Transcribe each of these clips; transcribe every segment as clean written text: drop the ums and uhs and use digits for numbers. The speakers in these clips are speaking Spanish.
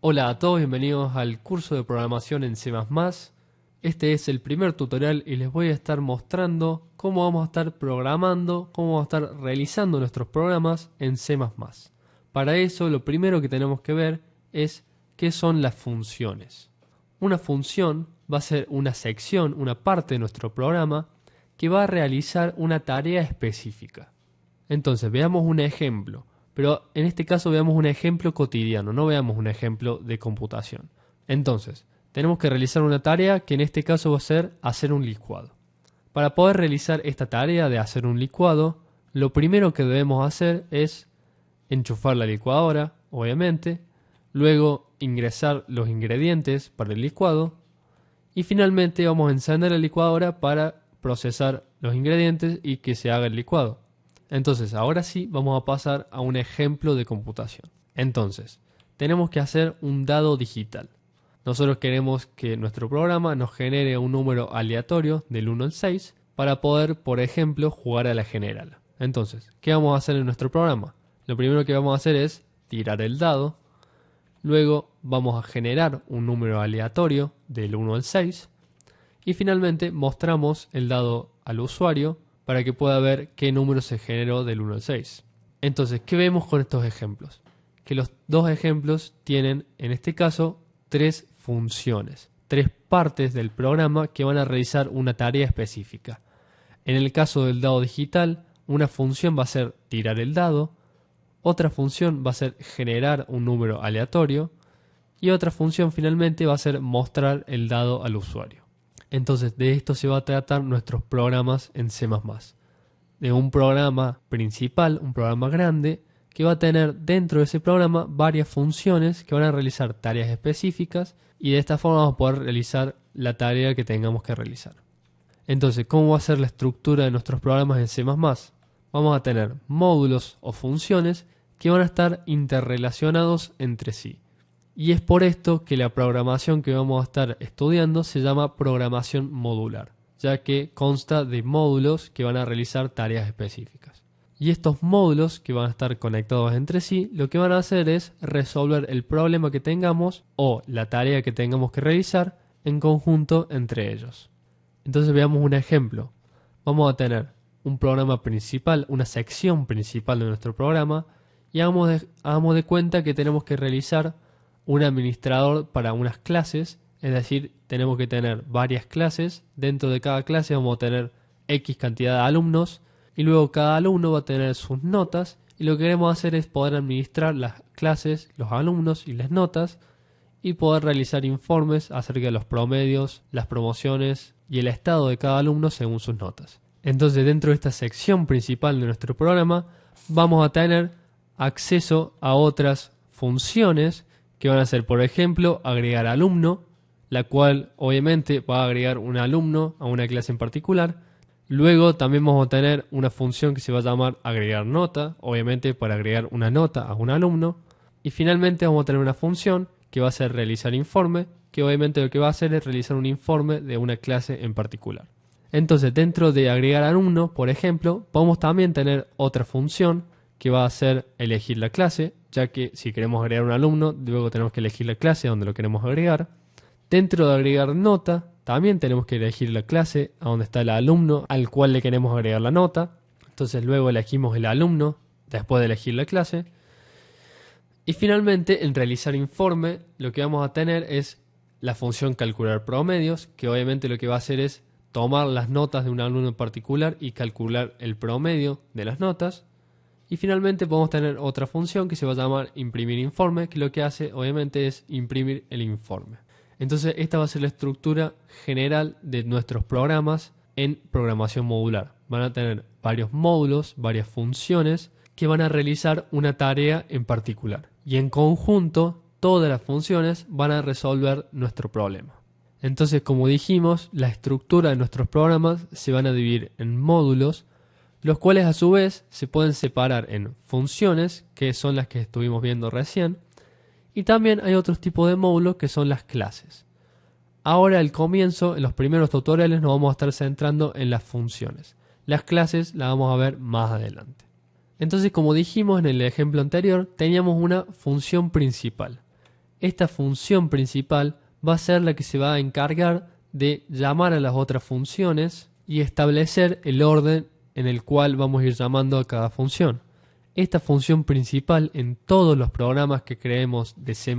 Hola a todos, bienvenidos al curso de programación en C++. Este es el primer tutorial y les voy a estar mostrando cómo vamos a estar programando, cómo vamos a estar realizando nuestros programas en C++. Para eso, lo primero que tenemos que ver es qué son las funciones. Una función va a ser una sección, una parte de nuestro programa que va a realizar una tarea específica. Entonces, veamos un ejemplo. Pero en este caso veamos un ejemplo cotidiano, no veamos un ejemplo de computación. Entonces, tenemos que realizar una tarea que en este caso va a ser hacer un licuado. Para poder realizar esta tarea de hacer un licuado, lo primero que debemos hacer es enchufar la licuadora, obviamente, luego ingresar los ingredientes para el licuado y finalmente vamos a encender la licuadora para procesar los ingredientes y que se haga el licuado. Entonces, ahora sí vamos a pasar a un ejemplo de computación. Entonces, tenemos que hacer un dado digital. Nosotros queremos que nuestro programa nos genere un número aleatorio del 1 al 6 para poder, por ejemplo, jugar a la general. Entonces, ¿qué vamos a hacer en nuestro programa? Lo primero que vamos a hacer es tirar el dado. Luego vamos a generar un número aleatorio del 1 al 6. Y finalmente mostramos el dado al usuario para que pueda ver qué número se generó del 1 al 6. Entonces, ¿qué vemos con estos ejemplos? Que los dos ejemplos tienen, en este caso, tres funciones, tres partes del programa que van a realizar una tarea específica. En el caso del dado digital, una función va a ser tirar el dado, otra función va a ser generar un número aleatorio y otra función finalmente va a ser mostrar el dado al usuario. Entonces, de esto se va a tratar nuestros programas en C++. De un programa principal, un programa grande, que va a tener dentro de ese programa varias funciones que van a realizar tareas específicas y de esta forma vamos a poder realizar la tarea que tengamos que realizar. Entonces, ¿cómo va a ser la estructura de nuestros programas en C++? Vamos a tener módulos o funciones que van a estar interrelacionados entre sí. Y es por esto que la programación que vamos a estar estudiando se llama programación modular, ya que consta de módulos que van a realizar tareas específicas. Y estos módulos que van a estar conectados entre sí, lo que van a hacer es resolver el problema que tengamos o la tarea que tengamos que realizar en conjunto entre ellos. Entonces veamos un ejemplo. Vamos a tener un programa principal, una sección principal de nuestro programa y hagamos de cuenta que tenemos que realizar un administrador para unas clases, es decir, tenemos que tener varias clases. Dentro de cada clase vamos a tener X cantidad de alumnos y luego cada alumno va a tener sus notas y lo que queremos hacer es poder administrar las clases, los alumnos y las notas y poder realizar informes acerca de los promedios, las promociones y el estado de cada alumno según sus notas. Entonces, dentro de esta sección principal de nuestro programa vamos a tener acceso a otras funciones que van a ser, por ejemplo, agregar alumno, la cual obviamente va a agregar un alumno a una clase en particular. Luego también vamos a tener una función que se va a llamar agregar nota, obviamente para agregar una nota a un alumno. Y finalmente vamos a tener una función que va a ser realizar informe, que obviamente lo que va a hacer es realizar un informe de una clase en particular. Entonces, dentro de agregar alumno, por ejemplo, podemos también tener otra función que va a ser elegir la clase, ya que si queremos agregar un alumno, luego tenemos que elegir la clase donde lo queremos agregar. Dentro de agregar nota, también tenemos que elegir la clase a donde está el alumno al cual le queremos agregar la nota. Entonces luego elegimos el alumno después de elegir la clase. Y finalmente, en realizar informe, lo que vamos a tener es la función calcular promedios, que obviamente lo que va a hacer es tomar las notas de un alumno en particular y calcular el promedio de las notas. Y finalmente podemos tener otra función que se va a llamar imprimir informe, que lo que hace obviamente es imprimir el informe. Entonces esta va a ser la estructura general de nuestros programas en programación modular. Van a tener varios módulos, varias funciones que van a realizar una tarea en particular. Y en conjunto todas las funciones van a resolver nuestro problema. Entonces, como dijimos, la estructura de nuestros programas se van a dividir en módulos, los cuales a su vez se pueden separar en funciones, que son las que estuvimos viendo recién, y también hay otros tipos de módulos que son las clases. Ahora al comienzo, en los primeros tutoriales, nos vamos a estar centrando en las funciones. Las clases las vamos a ver más adelante. Entonces, como dijimos en el ejemplo anterior, teníamos una función principal. esta función principal va a ser la que se va a encargar de llamar a las otras funciones y establecer el orden en el cual vamos a ir llamando a cada función. Esta función principal en todos los programas que creemos de C++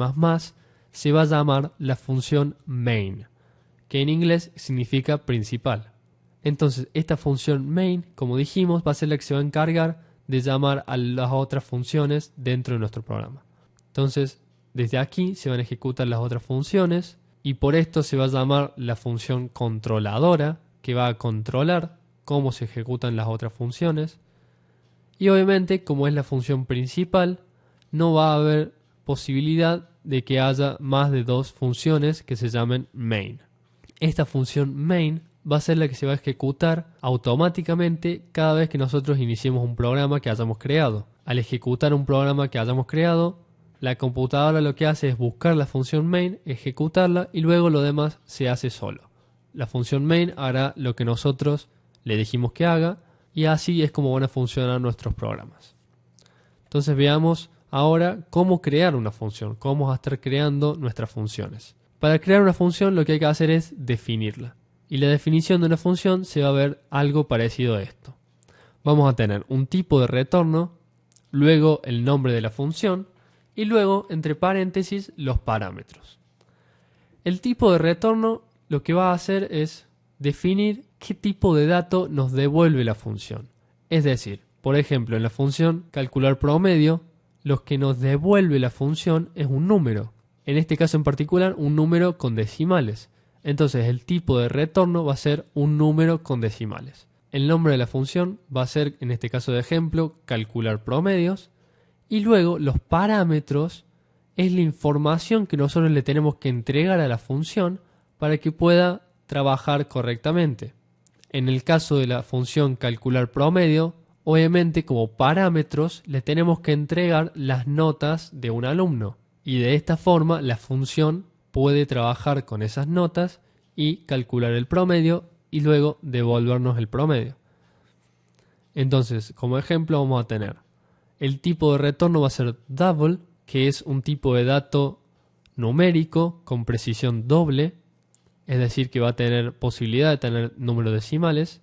se va a llamar la función main, que en inglés significa principal. Entonces, esta función main, como dijimos, va a ser la que se va a encargar de llamar a las otras funciones dentro de nuestro programa. Entonces, desde aquí se van a ejecutar las otras funciones y por esto se va a llamar la función controladora, que va a controlar cómo se ejecutan las otras funciones. Y obviamente, como es la función principal, no va a haber posibilidad de que haya más de dos funciones que se llamen main. Esta función main va a ser la que se va a ejecutar automáticamente cada vez que nosotros iniciemos un programa que hayamos creado. Al ejecutar un programa que hayamos creado, la computadora lo que hace es buscar la función main, ejecutarla y luego lo demás se hace solo. La función main hará lo que nosotros le dijimos que haga y así es como van a funcionar nuestros programas. Entonces veamos ahora cómo crear una función, cómo vamos a estar creando nuestras funciones. Para crear una función lo que hay que hacer es definirla. Y la definición de una función se va a ver algo parecido a esto. Vamos a tener un tipo de retorno, luego el nombre de la función y luego entre paréntesis los parámetros. El tipo de retorno lo que va a hacer es definir qué tipo de dato nos devuelve la función. Es decir, por ejemplo, en la función calcular promedio, lo que nos devuelve la función es un número. En este caso en particular, un número con decimales. Entonces el tipo de retorno va a ser un número con decimales. El nombre de la función va a ser, en este caso de ejemplo, calcular promedios. Y luego los parámetros es la información que nosotros le tenemos que entregar a la función para que pueda trabajar correctamente. En el caso de la función calcular promedio, obviamente como parámetros le tenemos que entregar las notas de un alumno. Y de esta forma la función puede trabajar con esas notas y calcular el promedio y luego devolvernos el promedio. Entonces, como ejemplo vamos a tener el tipo de retorno va a ser double, que es un tipo de dato numérico con precisión doble, es decir que va a tener posibilidad de tener números decimales.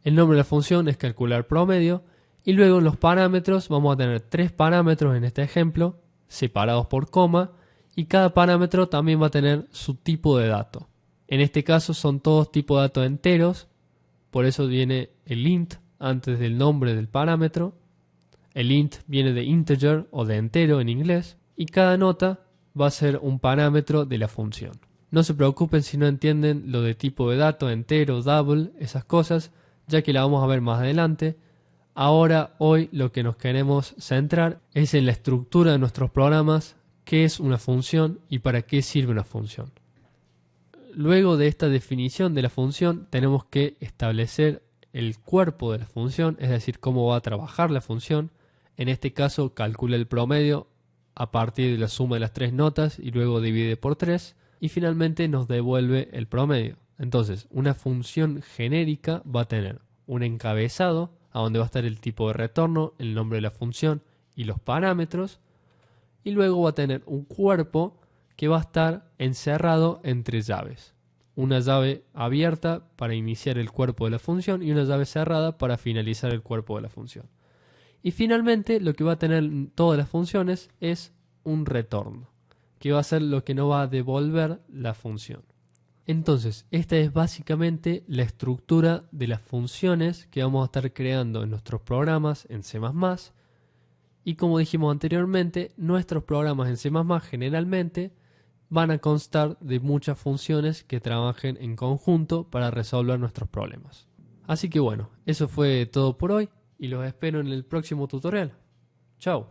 El nombre de la función es calcular promedio y luego en los parámetros vamos a tener tres parámetros en este ejemplo separados por coma y cada parámetro también va a tener su tipo de dato. En este caso son todos tipos de datos enteros, por eso viene el int antes del nombre del parámetro. El int viene de integer o de entero en inglés y cada nota va a ser un parámetro de la función. No se preocupen si no entienden lo de tipo de dato, entero, double, esas cosas, ya que la vamos a ver más adelante. Ahora, hoy, lo que nos queremos centrar es en la estructura de nuestros programas, qué es una función y para qué sirve una función. Luego de esta definición de la función, tenemos que establecer el cuerpo de la función, es decir, cómo va a trabajar la función. En este caso, calcula el promedio a partir de la suma de las tres notas y luego divide por 3 y finalmente nos devuelve el promedio. Entonces, una función genérica va a tener un encabezado, a donde va a estar el tipo de retorno, el nombre de la función y los parámetros. Y luego va a tener un cuerpo que va a estar encerrado entre llaves. Una llave abierta para iniciar el cuerpo de la función y una llave cerrada para finalizar el cuerpo de la función. Y finalmente lo que va a tener todas las funciones es un retorno, que va a ser lo que nos va a devolver la función. Entonces, esta es básicamente la estructura de las funciones que vamos a estar creando en nuestros programas en C++. Y como dijimos anteriormente, nuestros programas en C++ generalmente van a constar de muchas funciones que trabajen en conjunto para resolver nuestros problemas. Así que bueno, eso fue todo por hoy y los espero en el próximo tutorial. Chao.